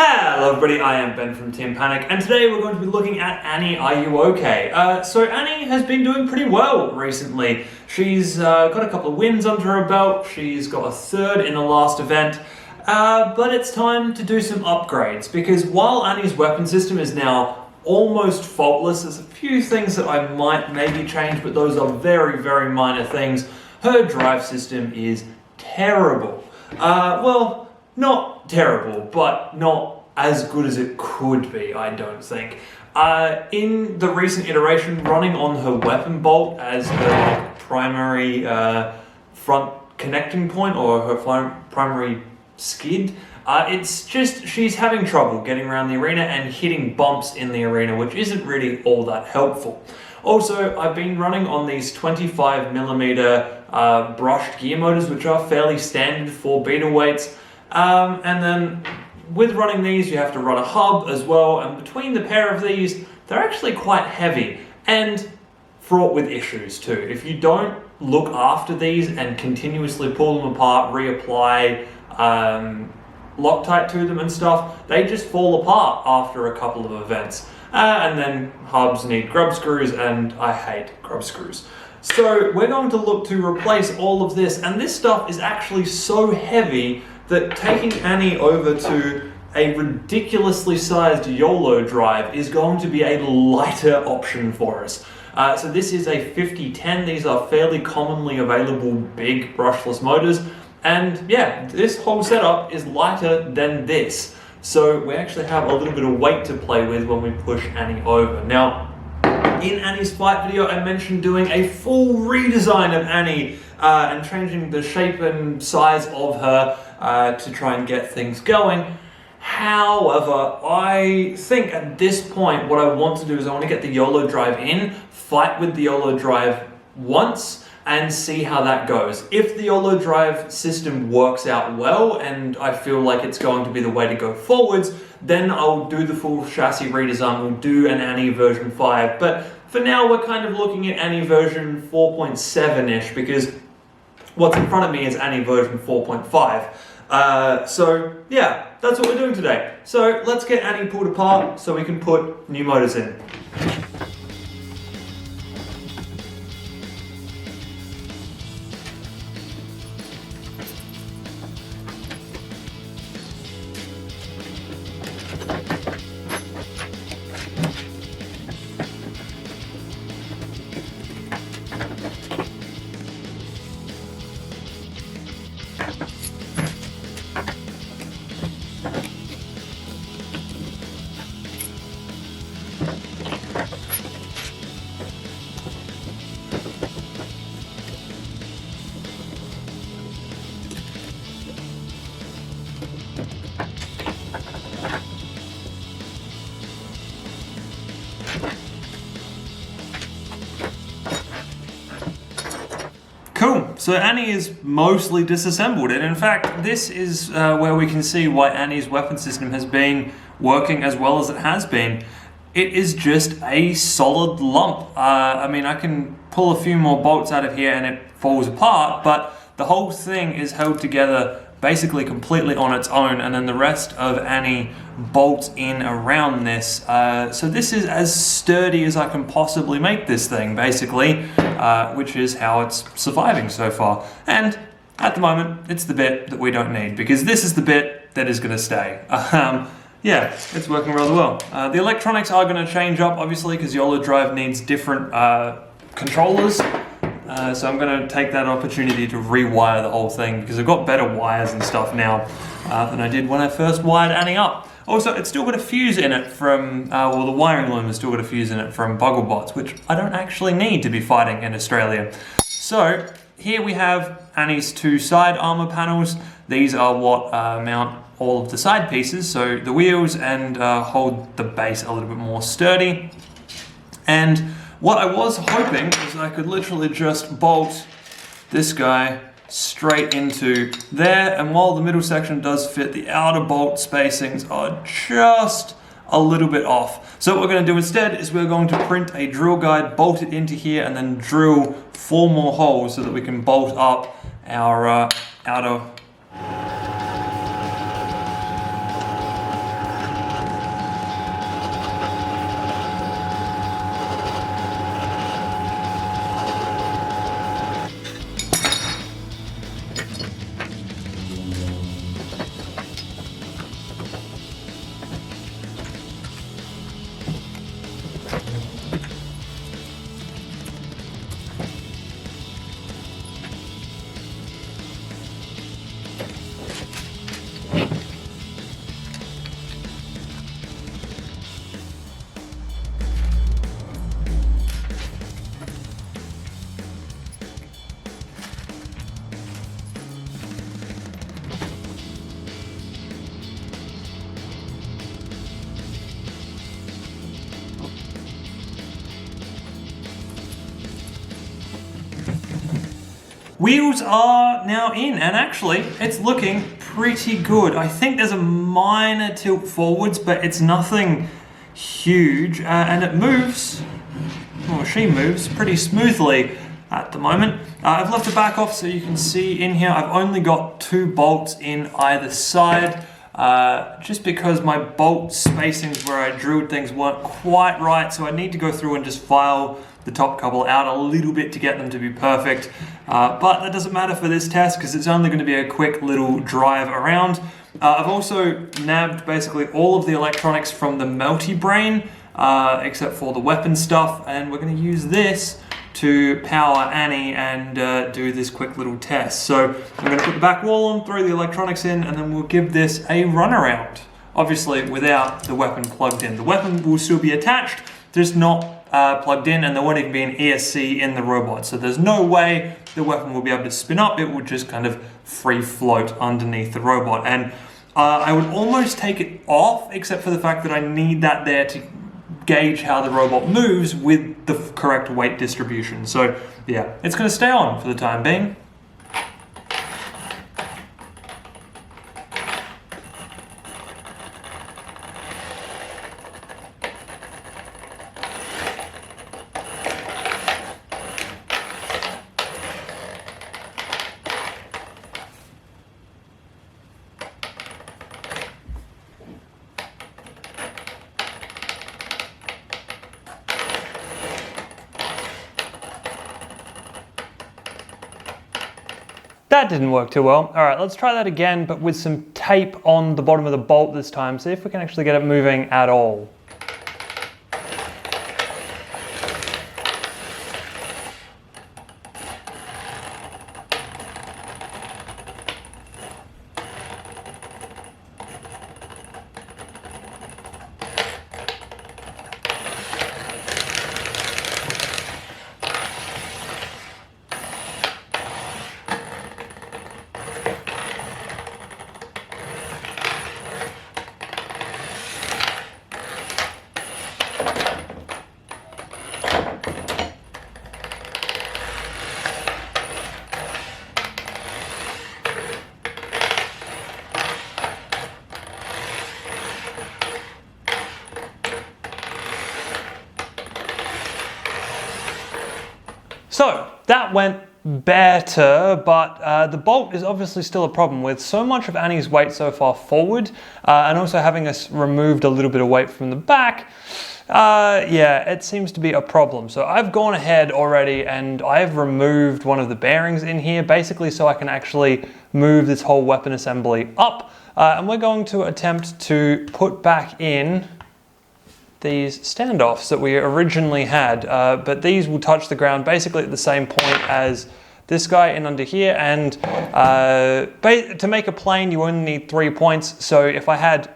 Hello everybody, I am Ben from Team Panic, and today we're going to be looking at Annie, Are You Okay? So Annie has been doing pretty well recently. She's got a couple of wins under her belt, she's got a third in the last event, but it's time to do some upgrades, because while Annie's weapon system is now almost faultless, there's a few things that I might maybe change, but those are very, very minor things. Her drive system is terrible. Well, not terrible, but not as good as it could be, I don't think. In the recent iteration, running on her weapon bolt as her primary front connecting point, or her primary skid, it's just, she's having trouble getting around the arena and hitting bumps in the arena, which isn't really all that helpful. Also, I've been running on these 25mm brushed gear motors, which are fairly standard for beta weights. And then with running these, you have to run a hub as well, and between the pair of these, they're actually quite heavy and fraught with issues too. If you don't look after these and continuously pull them apart, reapply Loctite to them and stuff, they just fall apart after a couple of events. And then hubs need grub screws, and I hate grub screws. So we're going to look to replace all of this, and this stuff is actually so heavy that taking Annie over to a ridiculously sized Yolo drive is going to be a lighter option for us. So this is a 5010. These are fairly commonly available big brushless motors, and yeah, this whole setup is lighter than this. So we actually have a little bit of weight to play with when we push Annie over. Now, in Annie's fight video, I mentioned doing a full redesign of Annie and changing the shape and size of her to try and get things going. However, I think at this point what I want to do is I want to get the Yolo drive in, fight with the Yolo drive once, and see how that goes. If the Yolo drive system works out well and I feel like it's going to be the way to go forwards, then I'll do the full chassis redesign. We'll do an Annie version 5, but for now we're kind of looking at Annie version 4.7-ish, because what's in front of me is Annie version 4.5. So yeah, that's what we're doing today. So let's get Annie pulled apart so we can put new motors in. Cool, so Annie is mostly disassembled, and in fact this is where we can see why Annie's weapon system has been working as well as it has been. It is just a solid lump. I mean, I can pull a few more bolts out of here and it falls apart, but the whole thing is held together basically completely on its own, and then the rest of Annie bolts in around this. So this is as sturdy as I can possibly make this thing, basically, which is how it's surviving so far. And at the moment, it's the bit that we don't need, because this is the bit that is going to stay. Yeah, it's working rather well. The electronics are going to change up, obviously, because Yolo drive needs different controllers. So I'm going to take that opportunity to rewire the whole thing, because I've got better wires and stuff now than I did when I first wired Annie up. Also, it's still got a fuse in it from, well, the wiring loom has still got a fuse in it from Bugglebots, which I don't actually need to be fighting in Australia. So here we have Annie's two side armor panels. These are what mount all of the side pieces, so the wheels, and hold the base a little bit more sturdy. And what I was hoping is I could literally just bolt this guy straight into there, and while the middle section does fit, the outer bolt spacings are just a little bit off. So what we're going to do instead is we're going to print a drill guide, bolt it into here, and then drill 4 more holes so that we can bolt up our outer Wheels are now in, and actually it's looking pretty good. I think there's a minor tilt forwards, but it's nothing huge, and it moves, well, she moves pretty smoothly at the moment. I've left the back off so you can see in here I've only got 2 bolts in either side, just because my bolt spacings where I drilled things weren't quite right, so I need to go through and just file the top couple out a little bit to get them to be perfect, but that doesn't matter for this test because it's only going to be a quick little drive around. I've also nabbed basically all of the electronics from the melty brain, except for the weapon stuff, and we're going to use this to power Annie and do this quick little test. So I'm going to put the back wall on, throw the electronics in, and then we'll give this a run around. Obviously without the weapon plugged in. The weapon will still be attached, just not plugged in, and there won't even be an ESC in the robot. So there's no way the weapon will be able to spin up, it will just kind of free float underneath the robot. And I would almost take it off, except for the fact that I need that there to gauge how the robot moves with the correct weight distribution. So yeah, it's going to stay on for the time being. That didn't work too well. All right, let's try that again, but with some tape on the bottom of the bolt this time, see if we can actually get it moving at all. So that went better, but the bolt is obviously still a problem with so much of Annie's weight so far forward, and also having us removed a little bit of weight from the back. Yeah, it seems to be a problem. So I've gone ahead already and I've removed one of the bearings in here, basically so I can actually move this whole weapon assembly up, and we're going to attempt to put back in these standoffs that we originally had, but these will touch the ground basically at the same point as this guy in under here, and to make a plane you only need 3 points, so if I had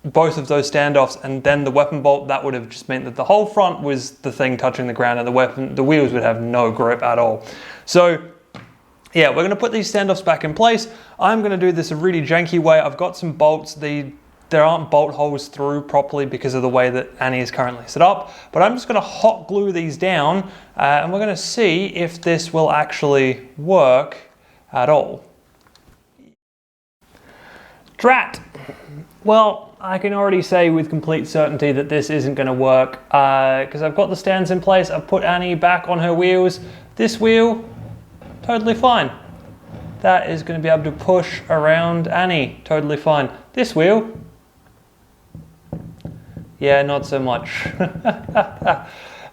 both of those standoffs and then the weapon bolt, that would have just meant that the whole front was the thing touching the ground and the wheels would have no grip at all. So yeah, we're going to put these standoffs back in place. I'm going to do this a really janky way. I've got some bolts, there aren't bolt holes through properly because of the way that Annie is currently set up, but I'm just going to hot glue these down, and we're going to see if this will actually work at all. Drat! Well, I can already say with complete certainty that this isn't going to work, because I've got the stands in place, I've put Annie back on her wheels. This wheel, totally fine. That is going to be able to push around Annie, totally fine. This wheel, yeah, not so much.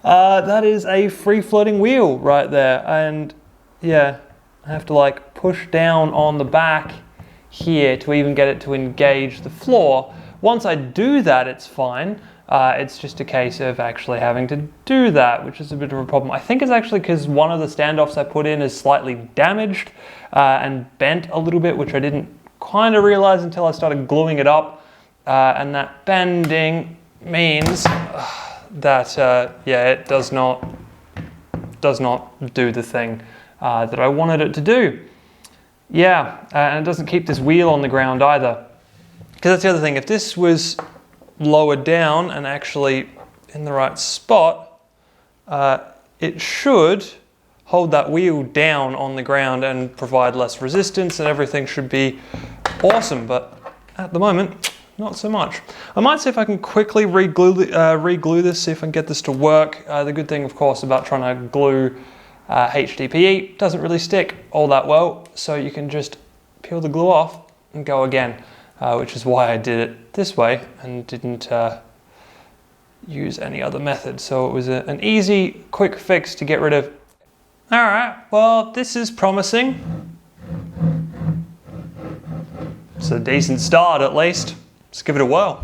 That is a free-floating wheel right there, and yeah, I have to like push down on the back here to even get it to engage the floor. Once I do that, it's fine. It's just a case of actually having to do that, which is a bit of a problem. I think it's actually because one of the standoffs I put in is slightly damaged and bent a little bit, which I didn't kind of realize until I started gluing it up. And that bending means that yeah, it does not do the thing that I wanted it to do. Yeah, and it doesn't keep this wheel on the ground either. Because that's the other thing, if this was lowered down and actually in the right spot, it should hold that wheel down on the ground and provide less resistance, and everything should be awesome. But at the moment, not so much. I might see if I can quickly re-glue this, see if I can get this to work. The good thing, of course, about trying to glue HDPE, doesn't really stick all that well, so you can just peel the glue off and go again, which is why I did it this way and didn't use any other method. So it was an easy, quick fix to get rid of. All right, well, this is promising. It's a decent start, at least. Let's give it a whirl.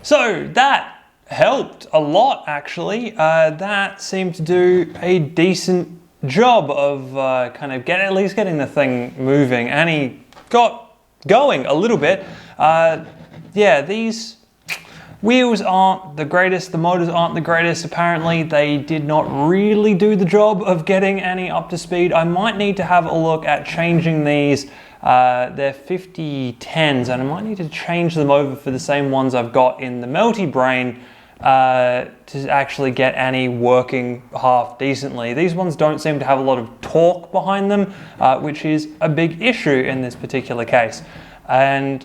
So that helped a lot, actually. That seemed to do a decent job of kind of at least getting the thing moving. Annie got going a little bit. Yeah, these wheels aren't the greatest, the motors aren't the greatest. Apparently they did not really do the job of getting Annie up to speed. I might need to have a look at changing these. They're 5010s, and I might need to change them over for the same ones I've got in the Melty Brain to actually get Annie working half decently. These ones don't seem to have a lot of torque behind them, which is a big issue in this particular case. And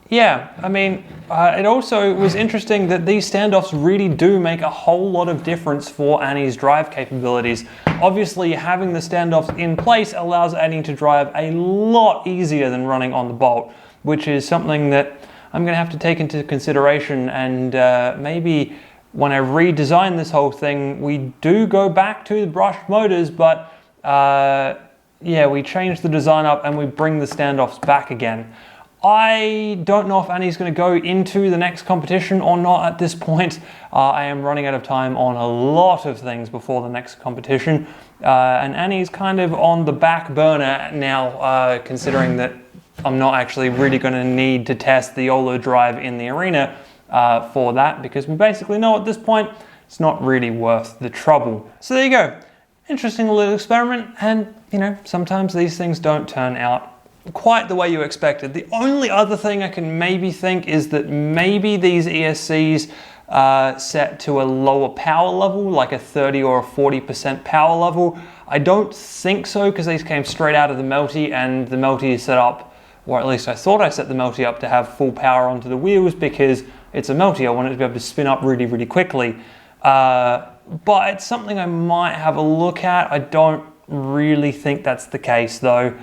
yeah, I mean, it also was interesting that these standoffs really do make a whole lot of difference for Annie's drive capabilities. Obviously, having the standoffs in place allows Annie to drive a lot easier than running on the bolt, which is something that I'm going to have to take into consideration, and maybe when I redesign this whole thing, we do go back to the brushed motors, but yeah, we change the design up and we bring the standoffs back again. I don't know if Annie's going to go into the next competition or not at this point. I am running out of time on a lot of things before the next competition, and Annie's kind of on the back burner now, considering that I'm not actually really going to need to test the Yolo drive in the arena for that, because we basically know at this point it's not really worth the trouble. So there you go. Interesting little experiment, and you know, sometimes these things don't turn out quite the way you expected. The only other thing I can maybe think is that maybe these ESCs set to a lower power level, like a 30 or a 40% power level. I don't think so, because these came straight out of the Melty, and the Melty is set up, or at least I thought I set the Melty up to have full power onto the wheels, because it's a Melty. I want it to be able to spin up really, really quickly. But it's something I might have a look at. I don't really think that's the case though.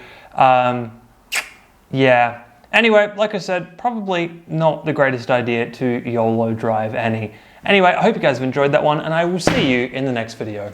Yeah. Anyway, like I said, probably not the greatest idea to YOLO drive Annie. Anyway, I hope you guys have enjoyed that one, and I will see you in the next video.